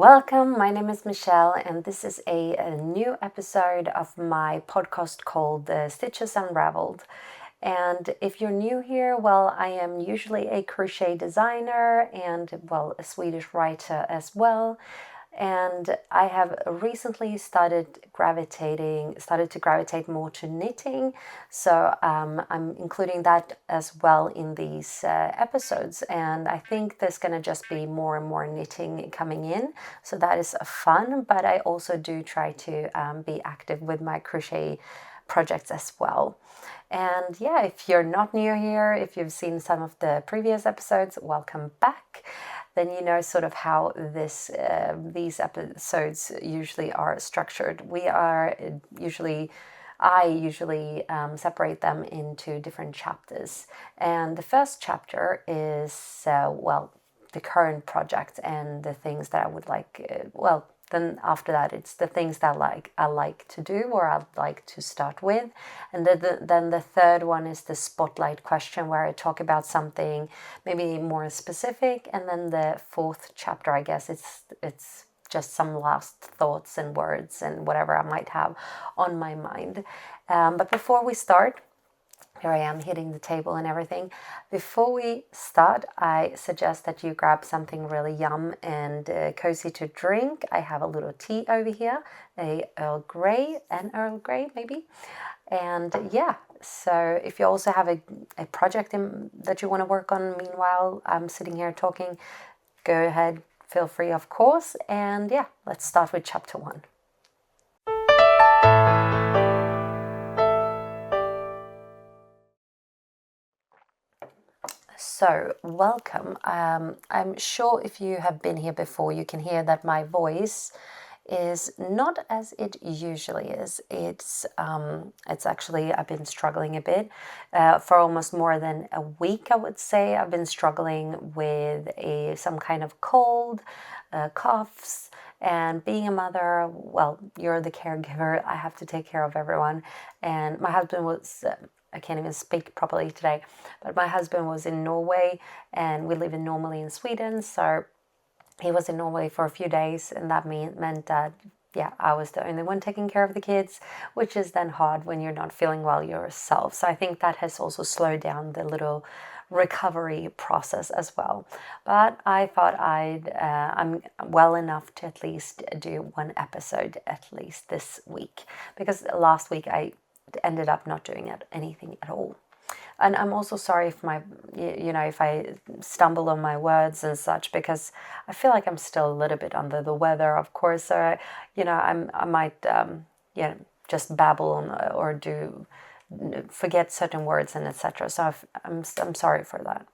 Welcome, my name is Michelle, and this is a new episode of my podcast called Stitches Unraveled. And if you're new here, well, I am usually a crochet designer and, well, a Swedish writer as well. And I have recently started to gravitate more to knitting. So I'm including that as well in these episodes. And I think there's going to just be more and more knitting coming in. So that is fun. But I also do try to be active with my crochet projects as well. And yeah, if you're not new here, if you've seen some of the previous episodes, welcome back. Then you know sort of how these episodes usually are structured. I usually separate them into different chapters. And the first chapter is, the current project and the things that I would like, then after that, it's the things that I like to do or I'd like to start with. And then the third one is the spotlight question, where I talk about something maybe more specific. And then the fourth chapter, I guess, it's just some last thoughts and words and whatever I might have on my mind. But before we start, here I am hitting the table and everything. Before we start, I suggest that you grab something really yum and cozy to drink. I have a little tea over here, an Earl Grey maybe. And yeah, so if you also have a project that you want to work on, meanwhile I'm sitting here talking, go ahead, feel free, of course. And yeah, let's start with chapter 1. So, welcome. I'm sure if you have been here before, you can hear that my voice is not as it usually is. It's actually, I've been struggling a bit for almost more than a week, I would say. I've been struggling with some kind of cold, coughs, and being a mother. Well, you're the caregiver. I have to take care of everyone. And my husband was I can't even speak properly today, but my husband was in Norway and we live normally in Sweden, so he was in Norway for a few days, and that meant that I was the only one taking care of the kids, which is then hard when you're not feeling well yourself. So I think that has also slowed down the little recovery process as well. But I thought I'm well enough to at least do one episode at least this week, because last week I ended up not doing anything at all. And I'm also sorry if if I stumble on my words and such, because I feel like I'm still a little bit under the weather, of course. I might just babble on, or forget certain words and etc. So I'm sorry for that.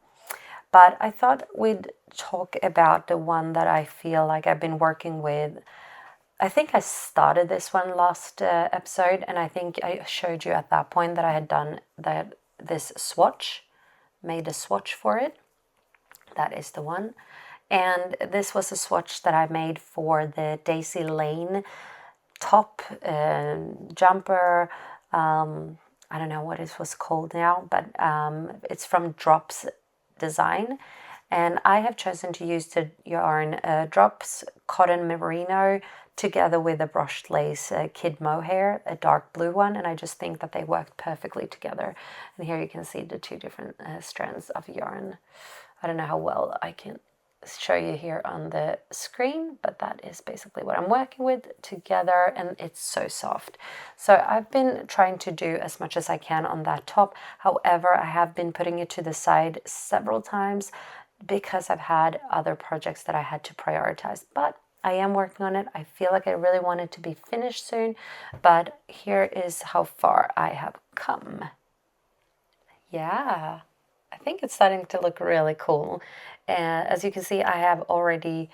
But I thought we'd talk about the one that I feel like I've been working with. I think I started this one last episode, and I think I showed you at that point that I had done this swatch, made a swatch for it. That is the one. And this was a swatch that I made for the Daisy Lane top jumper. I don't know what it was called now, but it's from Drops Design. And I have chosen to use the yarn Drops Cotton Merino together with a brushed lace kid mohair, a dark blue one, and I just think that they worked perfectly together. And here you can see the two different strands of yarn. I don't know how well I can show you here on the screen, but that is basically what I'm working with together, and it's so soft. So I've been trying to do as much as I can on that top. However, I have been putting it to the side several times because I've had other projects that I had to prioritize. But I am working on it. I feel like I really want it to be finished soon, but here is how far I have come. Yeah, I think it's starting to look really cool. As you can see, I have already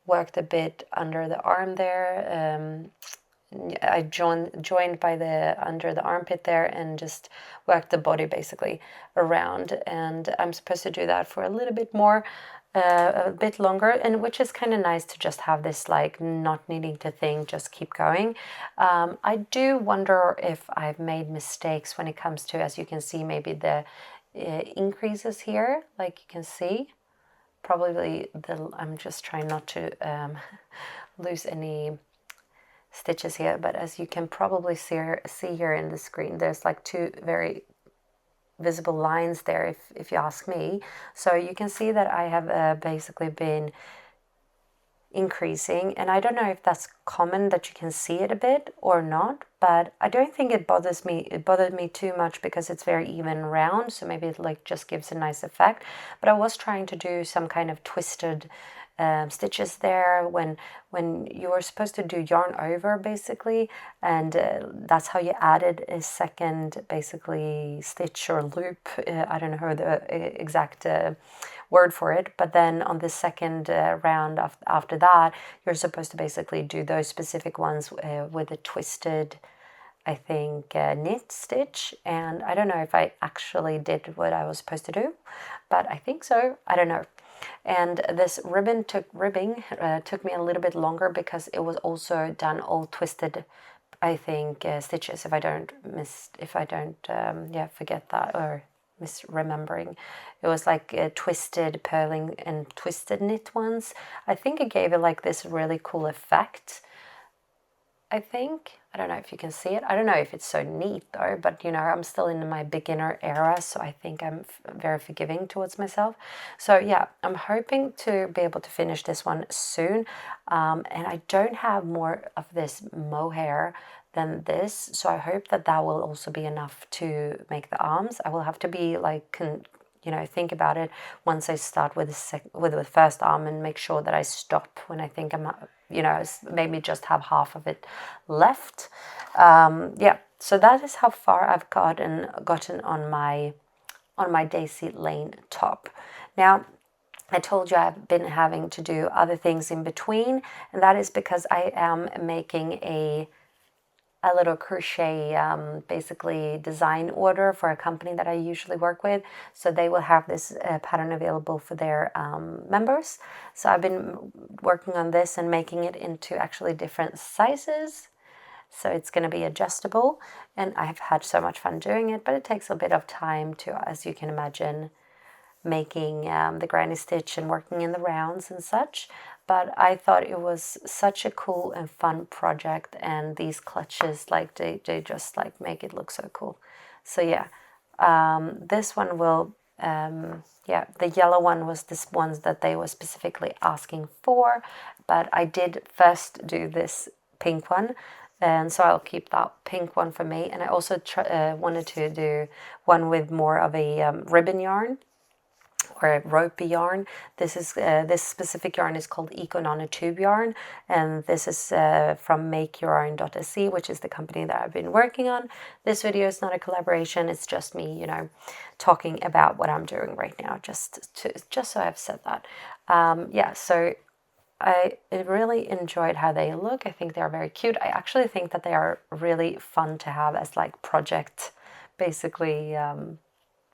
worked a bit under the arm there. I joined by under the armpit there and just worked the body basically around, and I'm supposed to do that for a little bit more, a bit longer, and which is kind of nice to just have this like not needing to think, just keep going. I do wonder if I've made mistakes when it comes to, as you can see, maybe the increases here, like you can see. Probably I'm just trying not to lose any stitches here, but as you can probably see here in the screen, there's like two very visible lines there, if you ask me. So you can see that I have basically been increasing, and I don't know if that's common that you can see it a bit or not, but I don't think it bothers me. It bothered me too much because it's very even round, so maybe it like just gives a nice effect. But I was trying to do some kind of twisted stitches there when you were supposed to do yarn over basically, and that's how you added a second basically stitch or loop. I don't know the exact word for it, but then on the second round after that, you're supposed to basically do those specific ones with a twisted, I think, knit stitch. And I don't know if I actually did what I was supposed to do, but I think so. I don't know. And this ribbing took me a little bit longer because it was also done all twisted, I think, stitches. If I don't forget that or misremembering, it was like twisted purling and twisted knit ones. I think it gave it like this really cool effect. I think, I don't know if you can see it. I don't know if it's so neat though, but you know, I'm still in my beginner era, so I think I'm very forgiving towards myself. So yeah, I'm hoping to be able to finish this one soon. And I don't have more of this mohair than this, so I hope that that will also be enough to make the arms. I will have to be like, think about it once I start with the first arm and make sure that I stop when I think I'm, maybe just have half of it left. So that is how far I've gotten on my Daisy Lane top. Now, I told you I've been having to do other things in between, and that is because I am making a little crochet basically design order for a company that I usually work with. So they will have this pattern available for their members. So I've been working on this and making it into actually different sizes. So it's going to be adjustable, and I've had so much fun doing it, but it takes a bit of time to, as you can imagine, making the granny stitch and working in the rounds and such. But I thought it was such a cool and fun project, and these clutches, like they just like make it look so cool. So yeah, this one will, the yellow one was this ones that they were specifically asking for, but I did first do this pink one, and so I'll keep that pink one for me. And I also wanted to do one with more of a ribbon yarn or a ropey yarn. This specific yarn is called Eco Nanotube yarn, and this is from makeyourown.se, which is the company that I've been working on. This video is not a collaboration, it's just me, talking about what I'm doing right now, just so I've said that. So I really enjoyed how they look. I think they are very cute. I actually think that they are really fun to have as like project, basically,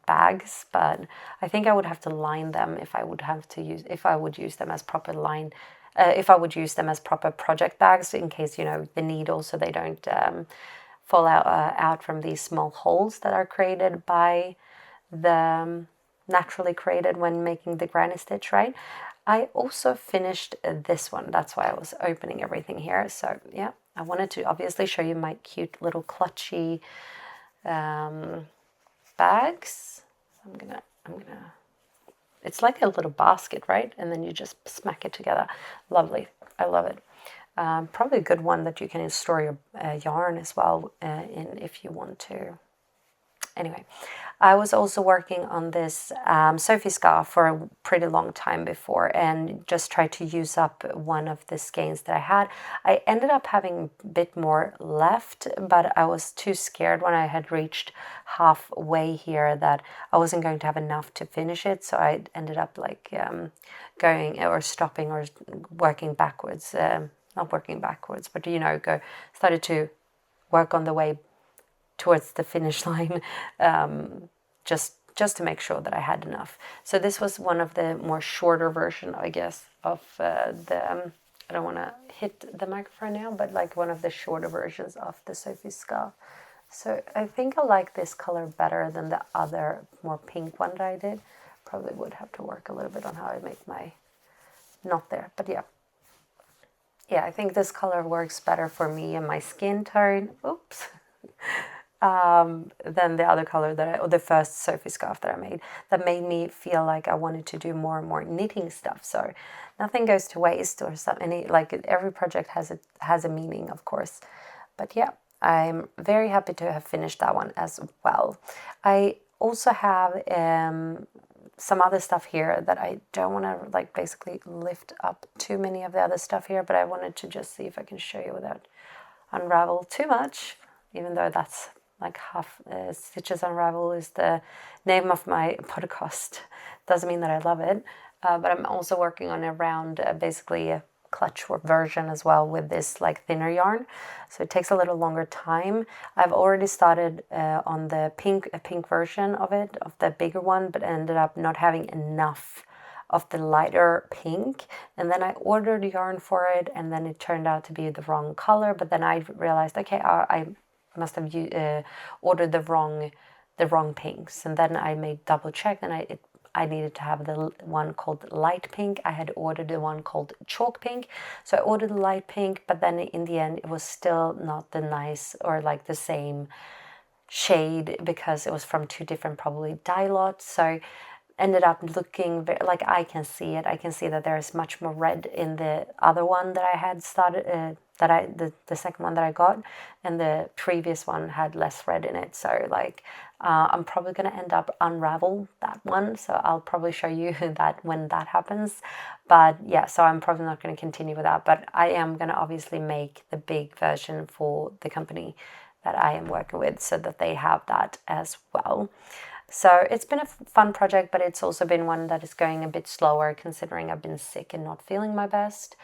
bags, but I think I would have to line them if I would use them as proper project bags, in case the needles, so they don't fall out from these small holes that are created by the naturally created when making the granny stitch, right? I also finished this one. That's why I was opening everything here. So yeah, I wanted to obviously show you my cute little clutchy bags. I'm gonna it's like a little basket, right? And then you just smack it together. Lovely. I love it. Probably a good one that you can store your yarn as well in if you want to. Anyway, I was also working on this Sophie scarf for a pretty long time before, and just tried to use up one of the skeins that I had. I ended up having a bit more left, but I was too scared when I had reached halfway here that I wasn't going to have enough to finish it, so I ended up like going or stopping or working backwards. Not working backwards, but started to work on the way towards the finish line, just to make sure that I had enough. So this was one of the more shorter version, I guess, of the. I don't want to hit the microphone now, but like one of the shorter versions of the Sophie scarf. So I think I like this color better than the other more pink one that I did. Probably would have to work a little bit on how I make my knot there, but yeah. yeah, I think this color works better for me and my skin tone. Oops. Than the other color or the first Sophie scarf that I made. That made me feel like I wanted to do more and more knitting stuff. So nothing goes to waste or something. Like every project has a meaning, of course. But yeah, I'm very happy to have finished that one as well. I also have some other stuff here that I don't want to like basically lift up too many of the other stuff here, but I wanted to just see if I can show you without unravel too much, even though that's like half Stitches Unravel is the name of my podcast. Doesn't mean that I love it, but I'm also working on a round, basically a clutch version as well with this like thinner yarn, so it takes a little longer time. I've already started on the pink version of it, of the bigger one, but ended up not having enough of the lighter pink, and then I ordered yarn for it, and then it turned out to be the wrong color. But then I realized, okay, I must have ordered the wrong pinks, and then I made double check, and I needed to have the one called light pink. I had ordered the one called chalk pink, so I ordered the light pink, but then in the end it was still not the nice or like the same shade because it was from two different probably dye lots. So ended up looking very, like I can see it. I can see that there is much more red in the other one that I had started, the second one that I got, and the previous one had less red in it. So like I'm probably going to end up unravel that one. So I'll probably show you that when that happens. But yeah, so I'm probably not going to continue with that. But I am going to obviously make the big version for the company that I am working with so that they have that as well. So it's been a fun project, but it's also been one that is going a bit slower considering I've been sick and not feeling my best.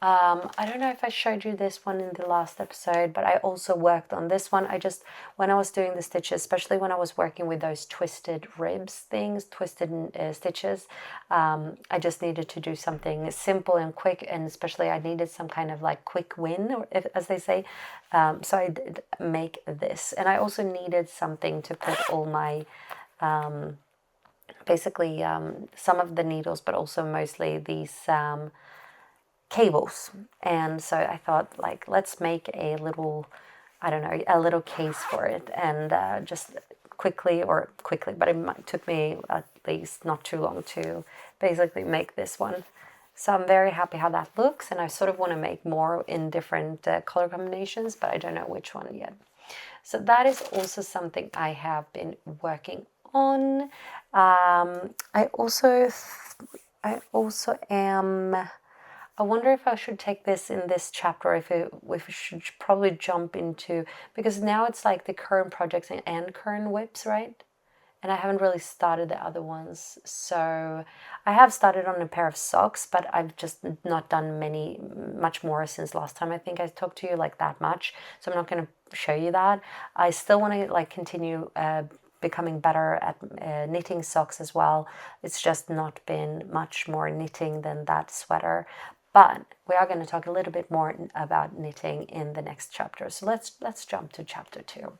I don't know if I showed you this one in the last episode, but I also worked on this one. When I was doing the stitches, especially when I was working with those twisted ribs things, twisted stitches, I just needed to do something simple and quick, and especially I needed some kind of like quick win, or as they say. So I did make this, and I also needed something to put all my basically some of the needles, but also mostly these cables. And so I thought, like, let's make a little, I don't know, a little case for it, and just quickly, but it took me at least not too long to basically make this one. So I'm very happy how that looks, and I sort of want to make more in different color combinations, but I don't know which one yet. So that is also something I have been working on. I also am. I wonder if I should take this in this chapter, if we should probably jump into, because now it's like the current projects and current whips, right? And I haven't really started the other ones. So I have started on a pair of socks, but I've just not done much more since last time I think I talked to you, like that much. So I'm not going to show you that. I still want to like continue becoming better at knitting socks as well. It's just not been much more knitting than that sweater. But we are going to talk a little bit more about knitting in the next chapter. So let's jump to chapter 2.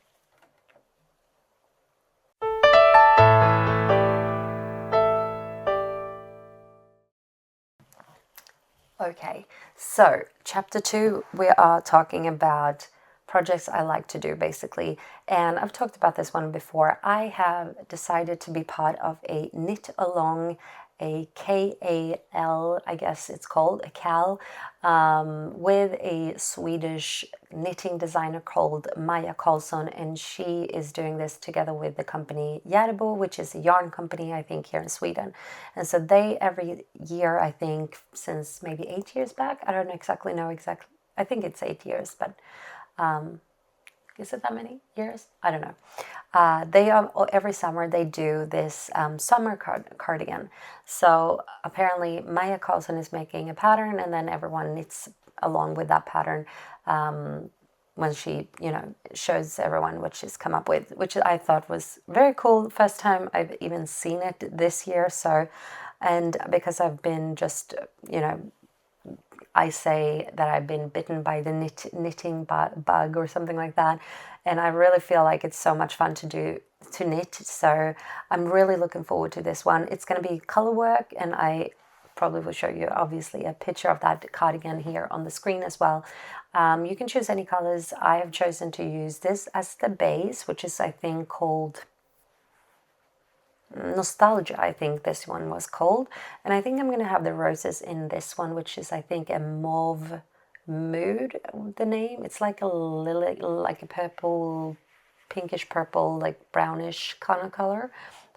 Okay, so chapter 2, we are talking about projects I like to do, basically. And I've talked about this one before. I have decided to be part of a knit along, a KAL, I guess it's called, a KAL, with a Swedish knitting designer called Maja Karlsson, and she is doing this together with the company Järbo, which is a yarn company, I think, here in Sweden. And so they, every year, I think, since maybe 8 years back, I don't exactly know, I think it's 8 years, but is it that many years? I don't know. They are, every summer they do this summer cardigan. So apparently Maja Karlsson is making a pattern, and then everyone knits along with that pattern when she, shows everyone what she's come up with, which I thought was very cool. First time I've even seen it this year. So, and because I've been just, I say that I've been bitten by the knitting bug or something like that, and I really feel like it's so much fun to knit. So I'm really looking forward to this one. It's going to be color work, and I probably will show you obviously a picture of that cardigan here on the screen as well. You can choose any colors. I have chosen to use this as the base, which is I think called Nostalgia, I think this one was called. And I think I'm going to have the roses in this one, which is I think a mauve mood, the name. It's like a lily, like a purple, pinkish purple, like brownish kind of color.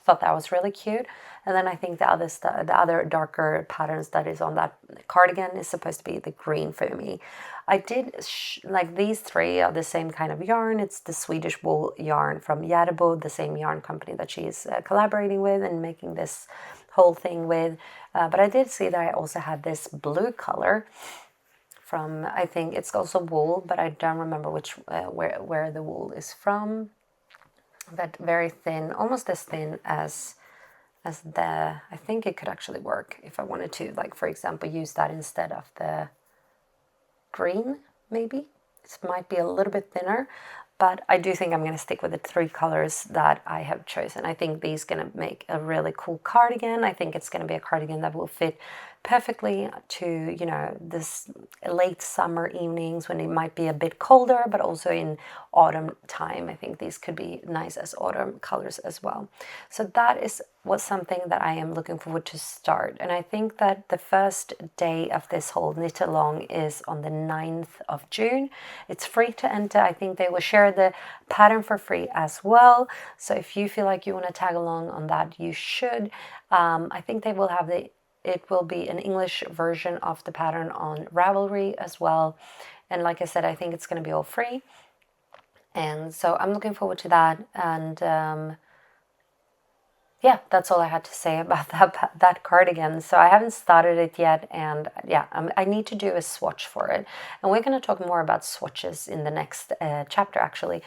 Thought that was really cute. And then I think the other darker patterns that is on that cardigan is supposed to be the green for me. I did like these three are the same kind of yarn. It's the Swedish wool yarn from Jäderbo, the same yarn company that she's collaborating with and making this whole thing with. But I did see that I also had this blue color from, I think it's also wool, but I don't remember which where the wool is from. But very thin, almost as thin as the, I think it could actually work if I wanted to, like for example, use that instead of the green, maybe. It might be a little bit thinner, but I do think I'm going to stick with the three colors that I have chosen. I think these are going to make a really cool cardigan. I think it's going to be a cardigan that will fit perfectly to, you know, this late summer evenings when it might be a bit colder, but also in autumn time. I think these could be nice as autumn colors as well. So that is something that I am looking forward to start. And I think that the first day of this whole knit along is on the 9th of June. It's free to enter. I think they will share the pattern for free as well. So if you feel like you want to tag along on that, you should. I think they will have it will be an English version of the pattern on Ravelry as well. And like I said, I think it's going to be all free. And so I'm looking forward to that. And yeah, that's all I had to say about that cardigan. So I haven't started it yet. And yeah, I need to do a swatch for it. And we're going to talk more about swatches in the next chapter, actually.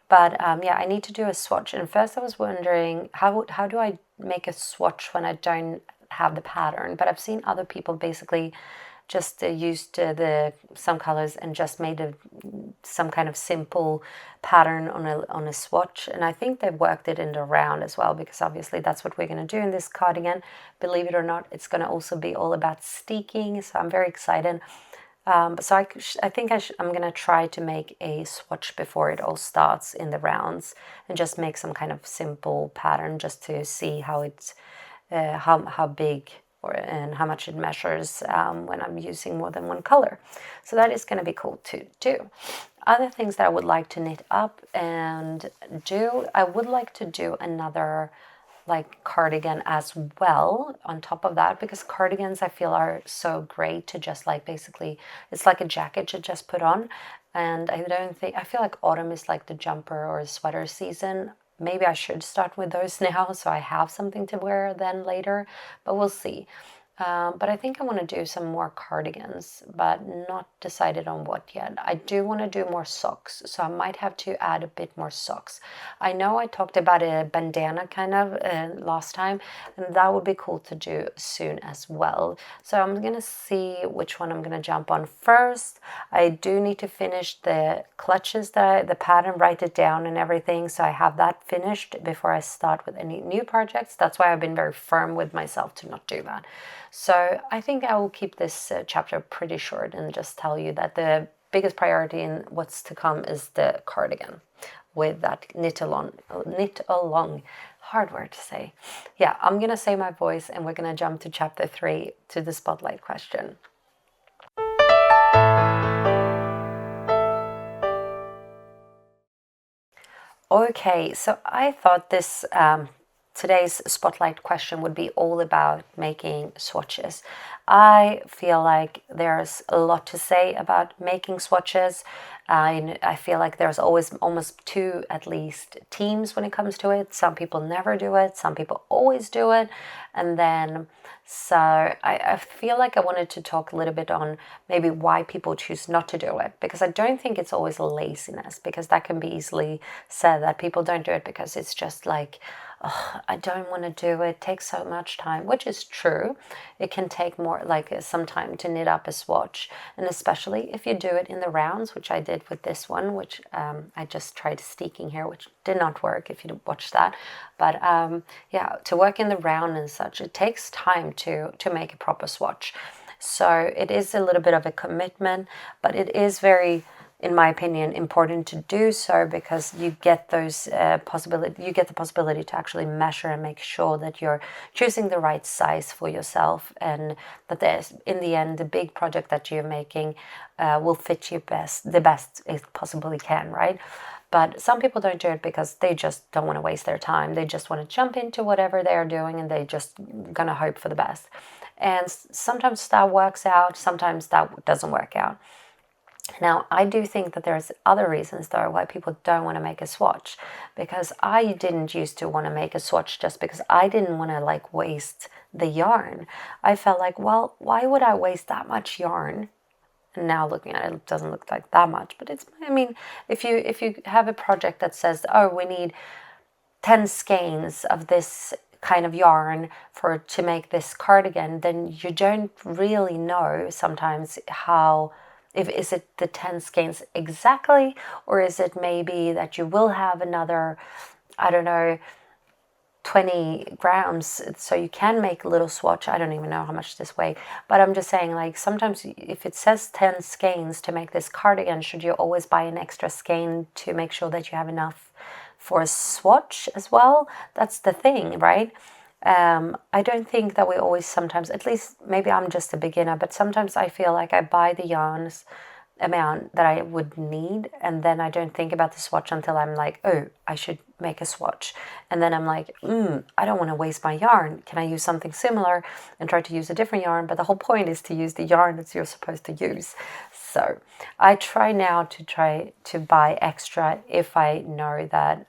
But yeah, I need to do a swatch. And first I was wondering, how do I make a swatch when I don't have the pattern? But I've seen other people basically just used some colors and just made some kind of simple pattern on a swatch. And I think they've worked it in the round as well, because obviously that's what we're going to do in this cardigan. Believe it or not, it's going to also be all about steeking. So I'm very excited. So I think I'm going to try to make a swatch before it all starts in the rounds and just make some kind of simple pattern just to see how it's how big and how much it measures when I'm using more than one color. So that is going to be cool to do. Other things that I would like to knit up and do, I would like to do another like cardigan as well on top of that, because cardigans I feel are so great to just like basically, it's like a jacket to just put on. And I feel like autumn is like the jumper or sweater season. Maybe I should start with those now so I have something to wear then later, but we'll see. But I think I want to do some more cardigans, but not decided on what yet. I do want to do more socks, so I might have to add a bit more socks. I know I talked about a bandana kind of last time, and that would be cool to do soon as well. So I'm going to see which one I'm going to jump on first. I do need to finish the clutches, the pattern, write it down and everything, so I have that finished before I start with any new projects. That's why I've been very firm with myself to not do that. So I think I will keep this chapter pretty short and just tell you that the biggest priority in what's to come is the cardigan with that knit along, hard word to say. Yeah, I'm going to say my voice and we're going to jump to chapter 3, to the spotlight question. Okay, so I thought this today's spotlight question would be all about making swatches. I feel like there's a lot to say about making swatches. I feel like there's always almost two at least teams when it comes to it. Some people never do it, some people always do it. And then so I feel like I wanted to talk a little bit on maybe why people choose not to do it, because I don't think it's always laziness, because that can be easily said that people don't do it because it's just like, oh, I don't want to do it, takes so much time, which is true. It can take more, like some time to knit up a swatch, and especially if you do it in the rounds, which I did with this one, which I just tried steeking here, which did not work if you watched that. But yeah, to work in the round and such, it takes time to make a proper swatch. So it is a little bit of a commitment, but it is very, in my opinion, important to do so, because you get those you get the possibility to actually measure and make sure that you're choosing the right size for yourself, and that there's, in the end, the big project that you're making will fit you the best it possibly can, right? But some people don't do it because they just don't want to waste their time. They just want to jump into whatever they're doing, and they just gonna hope for the best. And sometimes that works out, sometimes that doesn't work out. Now, I do think that there's other reasons, though, why people don't want to make a swatch. Because I didn't used to want to make a swatch just because I didn't want to like waste the yarn. I felt like, well, why would I waste that much yarn? And now looking at it, it doesn't look like that much. But it's, I mean, if you have a project that says, oh, we need 10 skeins of this kind of yarn to make this cardigan, then you don't really know sometimes how, is it the 10 skeins exactly, or is it maybe that you will have another, I don't know, 20 grams, so you can make a little swatch. I don't even know how much this weigh, but I'm just saying, like, sometimes if it says 10 skeins to make this cardigan, should you always buy an extra skein to make sure that you have enough for a swatch as well? That's the thing, right? I don't think that we always, sometimes, at least maybe I'm just a beginner, but sometimes I feel like I buy the yarns amount that I would need, and then I don't think about the swatch until I'm like, oh, I should make a swatch. And then I'm like, I don't want to waste my yarn. Can I use something similar and try to use a different yarn? But the whole point is to use the yarn that you're supposed to use. So I try now to buy extra if I know that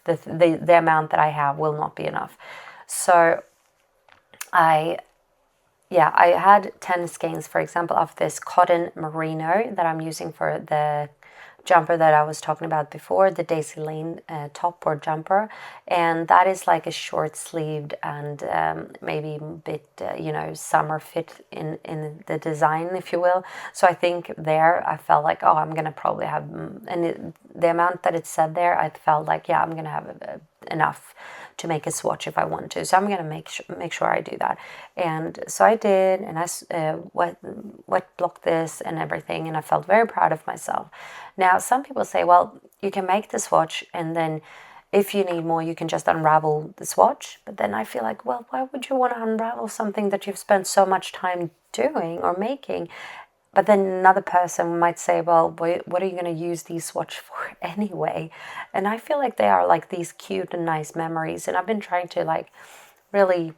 the amount that I have will not be enough. So I had 10 skeins, for example, of this cotton merino that I'm using for the jumper that I was talking about before, the Daisy Lane top or jumper. And that is like a short-sleeved and maybe a bit, summer fit in the design, if you will. So I think there I felt like, I'm going to probably have, the amount that it said there, I felt like, I'm going to have enough to make a swatch if I want to. So I'm going to make sure I do that. And so I did, and I wet blocked this and everything, and I felt very proud of myself. Now, some people say, well, you can make the swatch, and then if you need more, you can just unravel the swatch. But then I feel like, well, why would you want to unravel something that you've spent so much time doing or making? But then another person might say, well, what are you going to use these swatch for anyway? And I feel like they are like these cute and nice memories. And I've been trying to like really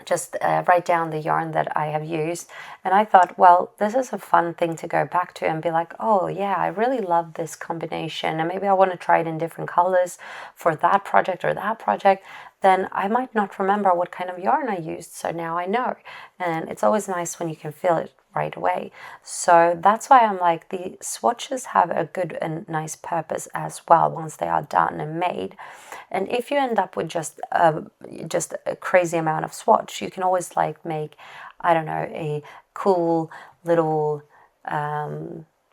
just write down the yarn that I have used. And I thought, well, this is a fun thing to go back to and be like, oh yeah, I really love this combination. And maybe I want to try it in different colors for that project or that project. Then I might not remember what kind of yarn I used. So now I know. And it's always nice when you can feel it right away. So that's why I'm like, the swatches have a good and nice purpose as well once they are done and made. And if you end up with just a crazy amount of swatch, you can always like make, I don't know, a cool little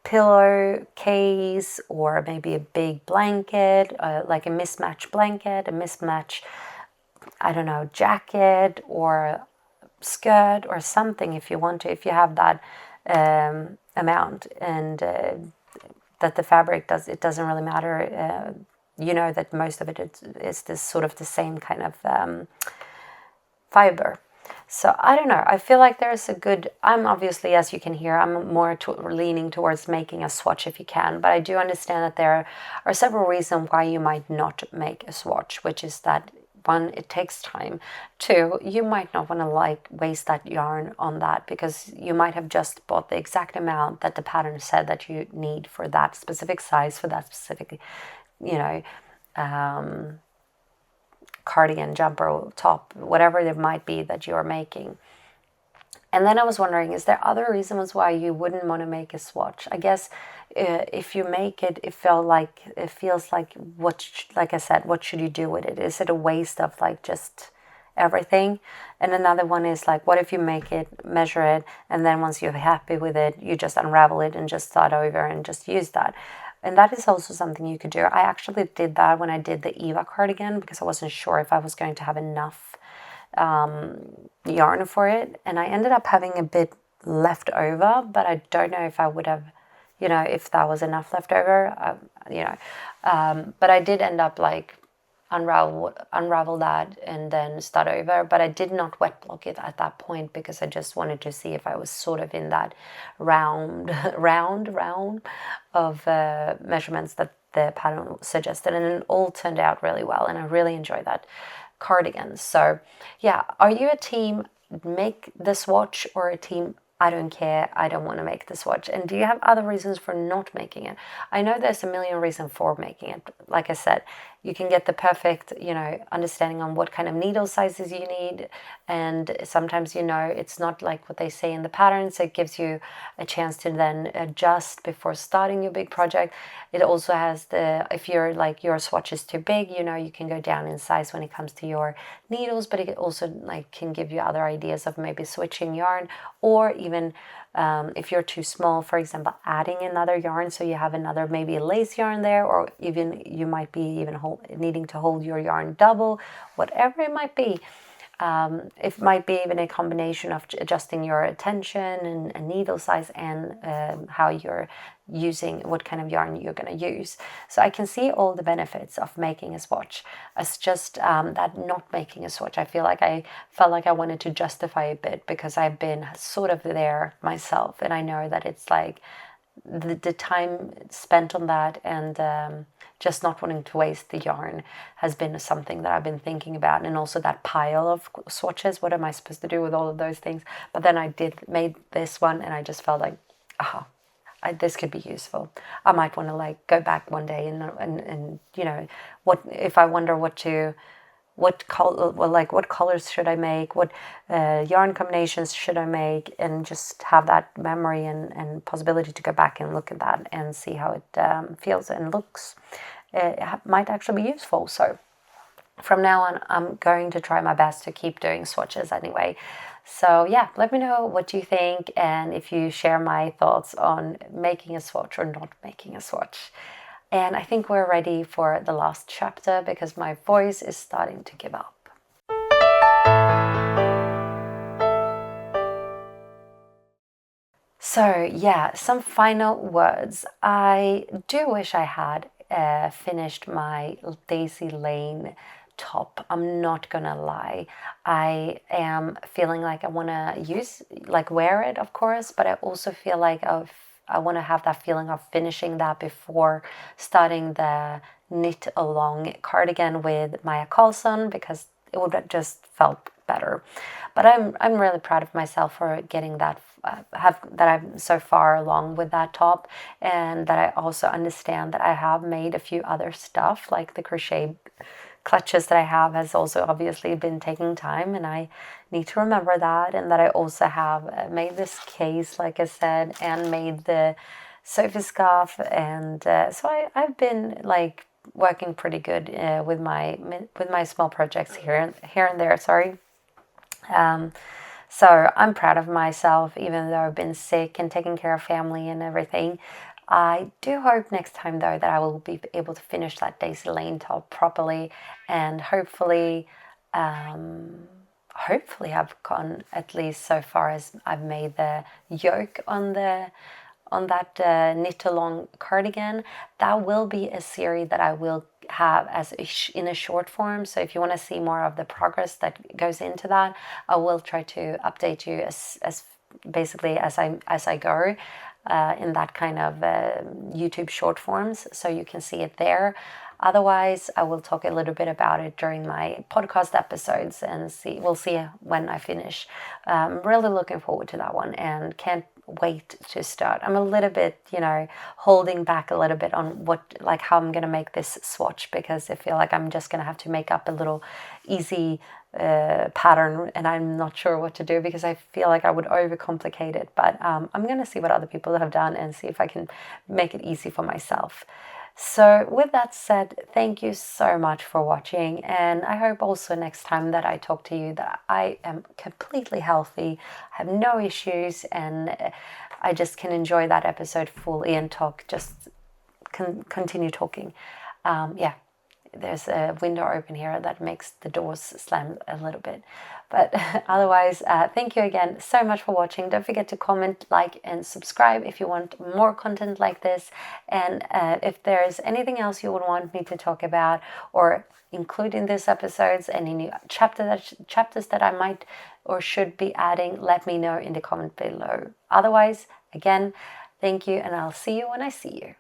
pillow case, or maybe a big blanket, like a mismatched blanket, a mismatched, I don't know, jacket or skirt or something, if you want to, if you have that amount, and that the fabric doesn't really matter. That most of it is this sort of the same kind of fiber. So I don't know, I feel like there's I'm obviously, as you can hear, I'm more leaning towards making a swatch if you can, but I do understand that there are several reasons why you might not make a swatch, which is that, one, it takes time. Two, you might not want to waste that yarn on that, because you might have just bought the exact amount that the pattern said that you need for that specific size, for that specific, cardigan, jumper, top, whatever it might be that you're making. And then I was wondering, is there other reasons why you wouldn't want to make a swatch? I guess if you make it, it feels like like I said, what should you do with it? Is it a waste of like just everything? And another one is like, what if you make it, measure it, and then once you're happy with it, you just unravel it and just start over and just use that? And that is also something you could do. I actually did that when I did the Eva cardigan, because I wasn't sure if I was going to have enough yarn for it, and I ended up having a bit left over, but I don't know if I would have, if that was enough left over, but I did end up like unravel that and then start over, but I did not wet block it at that point because I just wanted to see if I was sort of in that round of measurements that the pattern suggested, and it all turned out really well, and I really enjoyed that cardigan. So yeah, are you a team make the swatch or a team I don't care, I don't want to make the swatch? And do you have other reasons for not making it? I know there's a million reasons for making it. Like I said, you can get the perfect, understanding on what kind of needle sizes you need. And sometimes, it's not like what they say in the patterns. It gives you a chance to then adjust before starting your big project. It also has if you're like your swatch is too big, you can go down in size when it comes to your needles, but it also can give you other ideas of maybe switching yarn, or even if you're too small, for example, adding another yarn, so you have another maybe lace yarn there, or even you might be even needing to hold your yarn double, whatever it might be. It might be even a combination of adjusting your tension and needle size, and how you're using, what kind of yarn you're going to use. So I can see all the benefits of making a swatch. It's just that not making a swatch, I felt like I wanted to justify a bit, because I've been sort of there myself, and I know that it's like the time spent on that, and just not wanting to waste the yarn has been something that I've been thinking about. And also that pile of swatches, what am I supposed to do with all of those things? But then I made this one, and I just felt like, this could be useful. I might want to like go back one day and what if I wonder what colors should I make, what yarn combinations should I make, and just have that memory and possibility to go back and look at that and see how it feels and looks. It might actually be useful. So from now on, I'm going to try my best to keep doing swatches anyway. So yeah, let me know what you think, and if you share my thoughts on making a swatch or not making a swatch. And I think we're ready for the last chapter, because my voice is starting to give up. So yeah, some final words. I do wish I had finished my Daisy Lane top. I'm not gonna lie. I am feeling like I want to wear it, of course, but I also feel like I want to have that feeling of finishing that before starting the knit along cardigan with Maya Carlson, because it would have just felt better. But I'm really proud of myself for getting that that I'm so far along with that top, and that I also understand that I have made a few other stuff, like the crochet clutches that I have has also obviously been taking time, and I need to remember that. And that I also have made this case, like I said, and made the Sophie scarf, and so I've been like working pretty good with my small projects here and there. So I'm proud of myself, even though I've been sick and taking care of family and everything. I do hope next time, though, that I will be able to finish that Daisy Lane top properly, and hopefully I've gone at least so far as I've made the yoke on that knit along cardigan. That will be a series that I will have in a short form. So if you want to see more of the progress that goes into that, I will try to update you as basically as I go in that kind of YouTube short forms, so you can see it there. Otherwise, I will talk a little bit about it during my podcast episodes, and we'll see when I finish. I'm really looking forward to that one, and can't wait to start. I'm a little bit, holding back a little bit on how I'm gonna make this swatch, because I feel like I'm just gonna have to make up a little easy pattern, and I'm not sure what to do, because I feel like I would overcomplicate it. But I'm gonna see what other people have done and see if I can make it easy for myself. So with that said, thank you so much for watching, and I hope also next time that I talk to you that I am completely healthy, I have no issues, and I just can enjoy that episode fully and continue talking. there's a window open here that makes the doors slam a little bit. But otherwise, thank you again so much for watching. Don't forget to comment, like, and subscribe if you want more content like this. And if there's anything else you would want me to talk about or include in these episodes, any new chapters that I might or should be adding, let me know in the comment below. Otherwise, again, thank you, and I'll see you when I see you.